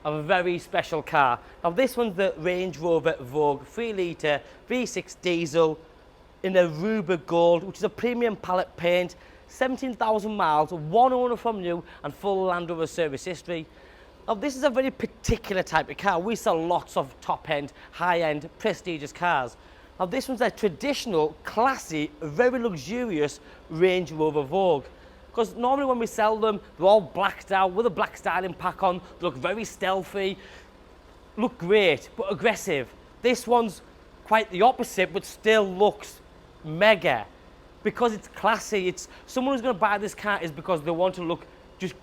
of a very special car. Now this one's the Range Rover Vogue 3 litre V6 diesel in Aruba Gold, which is a premium palette paint, 17,000 miles, one owner from new and full Land Rover service history. Now this is a very particular type of car. We sell lots of top-end, high-end, prestigious cars. Now this one's a traditional, classy, very luxurious Range Rover Vogue. Because normally when we sell them, they're all blacked out with a black styling pack on, they look very stealthy, look great, but aggressive. This one's quite the opposite, but still looks mega. Because it's classy, it's someone who's going to buy this car is because they want to look just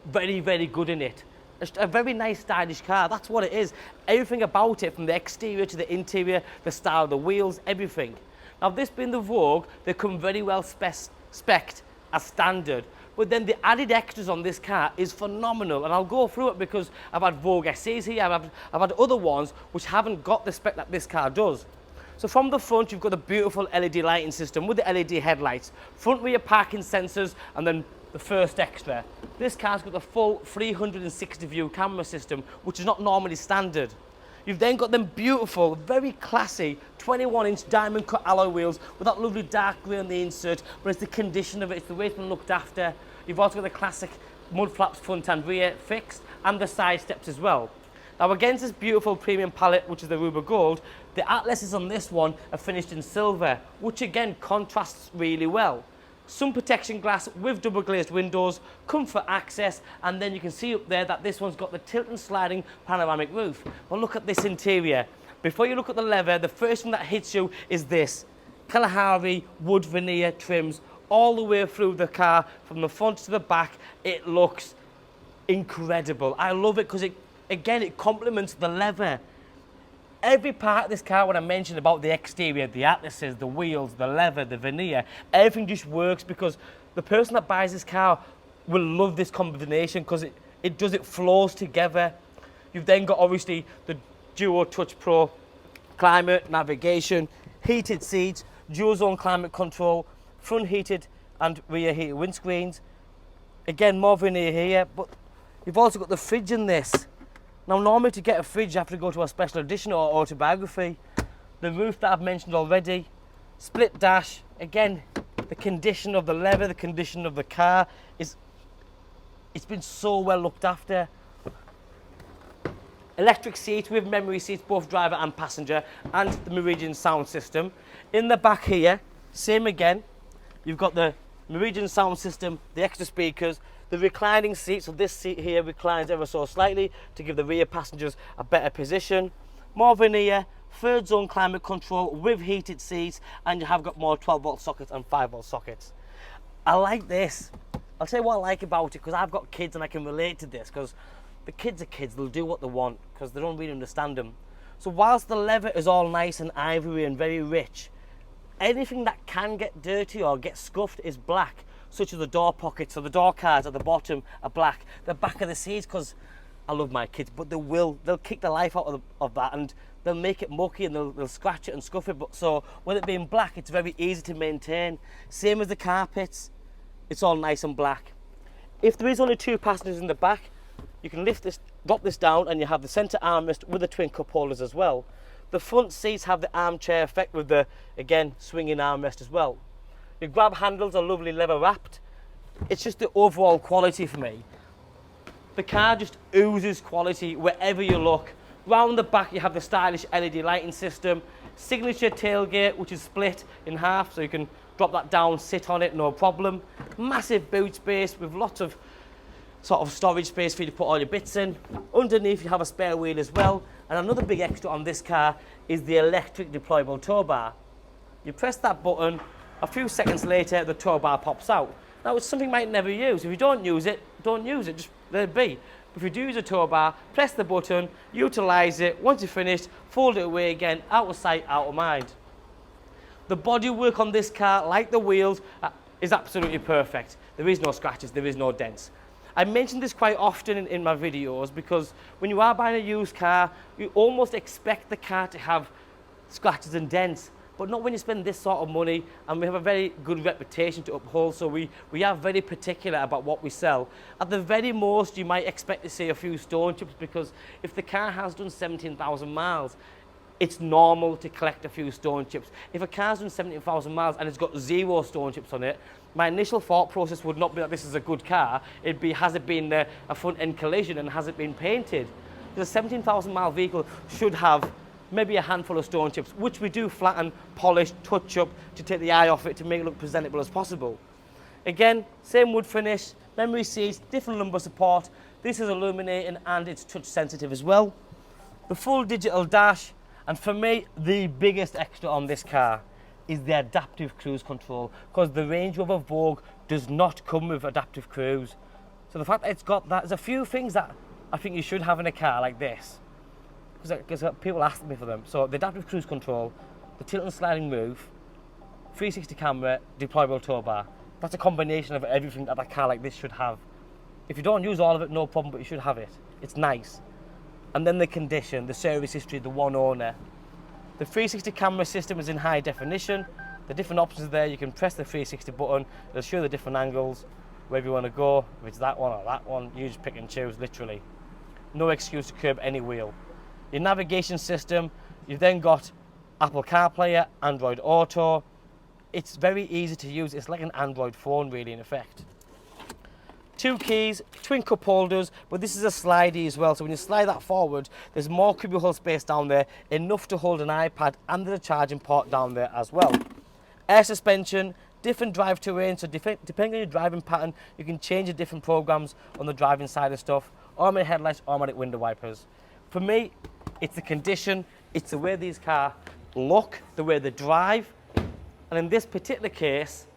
very, very good in it. It's a very nice, stylish car, that's what it is. Everything about it, from the exterior to the interior, the style of the wheels, everything. Now this being the Vogue, they come very well spec'd as standard, but then the added extras on this car is phenomenal, and I'll go through it because I've had Vogue SEs here, I've had other ones which haven't got the spec that this car does. So from the front you've got the beautiful LED lighting system with the LED headlights, front rear parking sensors, and then the first extra. This car's got the full 360 view camera system, which is not normally standard. You've then got them beautiful, very classy 21-inch diamond cut alloy wheels with that lovely dark grey on the insert, but it's the condition of it, it's the way it's been looked after. You've also got the classic mud flaps front and rear fixed, and the side steps as well. Now against this beautiful premium palette, which is the Aruba Gold, the atlases on this one are finished in silver, which again contrasts really well. Sun protection glass with double glazed windows, comfort access, and then you can see up there that this one's got the tilt and sliding panoramic roof. Well, look at this interior. Before you look at the leather, the first thing that hits you is this Kalahari wood veneer trims all the way through the car, from the front to the back. It looks incredible. I love it because it complements the leather. Every part of this car, when I mentioned about the exterior, the atlases, the wheels, the leather, the veneer, everything just works because the person that buys this car will love this combination because it flows together. You've then got obviously the Duo Touch Pro climate, navigation, heated seats, dual zone climate control, front heated and rear heated windscreens. Again, more veneer here, but you've also got the fridge in this. Now normally to get a fridge you have to go to a special edition or autobiography. The roof that I've mentioned already, split dash, again the condition of the leather, the condition of the car, it's been so well looked after. Electric seats with memory seats, both driver and passenger, and the Meridian sound system. In the back here, same again, you've got the Meridian sound system, the extra speakers, the reclining seat, so this seat here reclines ever so slightly to give the rear passengers a better position. More veneer, third zone climate control with heated seats, and you have got more 12-volt sockets and 5-volt sockets. I like this. I'll tell you what I like about it, because I've got kids and I can relate to this, because the kids are kids, they'll do what they want because they don't really understand them. So whilst the leather is all nice and ivory and very rich, anything that can get dirty or get scuffed is black, such as the door pockets, so the door cards at the bottom are black. The back of the seats, because I love my kids, but they'll kick the life out of that, and they'll make it mucky and they'll scratch it and scuff it. But so with it being black, it's very easy to maintain. Same as the carpets, it's all nice and black. If there is only 2 passengers in the back, you can drop this down, and you have the centre armrest with the twin cup holders as well. The front seats have the armchair effect with the, again, swinging armrest as well. Your grab handles are lovely leather wrapped. It's just the overall quality for me. The car just oozes quality wherever you look. Round the back you have the stylish LED lighting system, signature tailgate which is split in half so you can drop that down, sit on it, no problem. Massive boot space with lots of sort of storage space for you to put all your bits in. Underneath you have a spare wheel as well, and another big extra on this car is the electric deployable towbar. You press that button, a few seconds later the towbar pops out. Now it's something you might never use. If you don't use it, just let it be. If you do use a towbar, press the button, utilise it. Once you're finished, fold it away again, out of sight, out of mind. The bodywork on this car, like the wheels, is absolutely perfect. There is no scratches, there is no dents. I mention this quite often in my videos because when you are buying a used car, you almost expect the car to have scratches and dents. but not when you spend this sort of money, and we have a very good reputation to uphold, so we are very particular about what we sell. At the very most, you might expect to see a few stone chips, because if the car has done 17,000 miles, it's normal to collect a few stone chips. If a car's done 17,000 miles and it's got 0 stone chips on it, my initial thought process would not be that this is a good car. It'd be, has it been a front-end collision and has it been painted? Because a 17,000 mile vehicle should have maybe a handful of stone chips, which we do flatten, polish, touch up to take the eye off it to make it look presentable as possible. Again, same wood finish, memory seats, different lumbar support. This is illuminating and it's touch sensitive as well. The full digital dash, and for me, the biggest extra on this car is the adaptive cruise control, because the Range Rover Vogue does not come with adaptive cruise. So the fact that it's got that, there's a few things that I think you should have in a car like this, because people ask me for them. So the adaptive cruise control, the tilt and sliding roof, 360 camera, deployable towbar. That's a combination of everything that a car like this should have. If you don't use all of it, no problem, but you should have it. It's nice. And then the condition, the service history, the one owner. The 360 camera system is in high definition. The different options are there. You can press the 360 button. It'll show the different angles, wherever you want to go. If it's that one or that one, you just pick and choose, literally. No excuse to curb any wheel. Your navigation system, you've then got Apple CarPlay, Android Auto. It's very easy to use. It's like an Android phone, really, in effect. 2 keys, twin cup holders, but this is a slidey as well, so when you slide that forward, there's more cubicle space down there, enough to hold an iPad, and there's a charging port down there as well. Air suspension, different drive terrain, so depending on your driving pattern, you can change the different programs on the driving side of stuff. Automatic headlights, automatic window wipers. For me, it's the condition, it's the way these cars look, the way they drive, and in this particular case,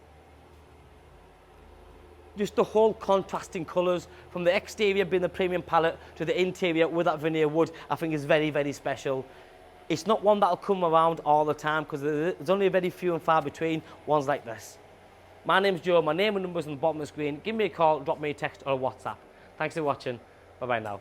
just the whole contrasting colours, from the exterior being the premium palette to the interior with that veneer wood, I think is very, very special. It's not one that'll come around all the time, because there's only very few and far between ones like this. My name's Joe, my name and number's on the bottom of the screen. Give me a call, drop me a text or a WhatsApp. Thanks for watching, bye bye now.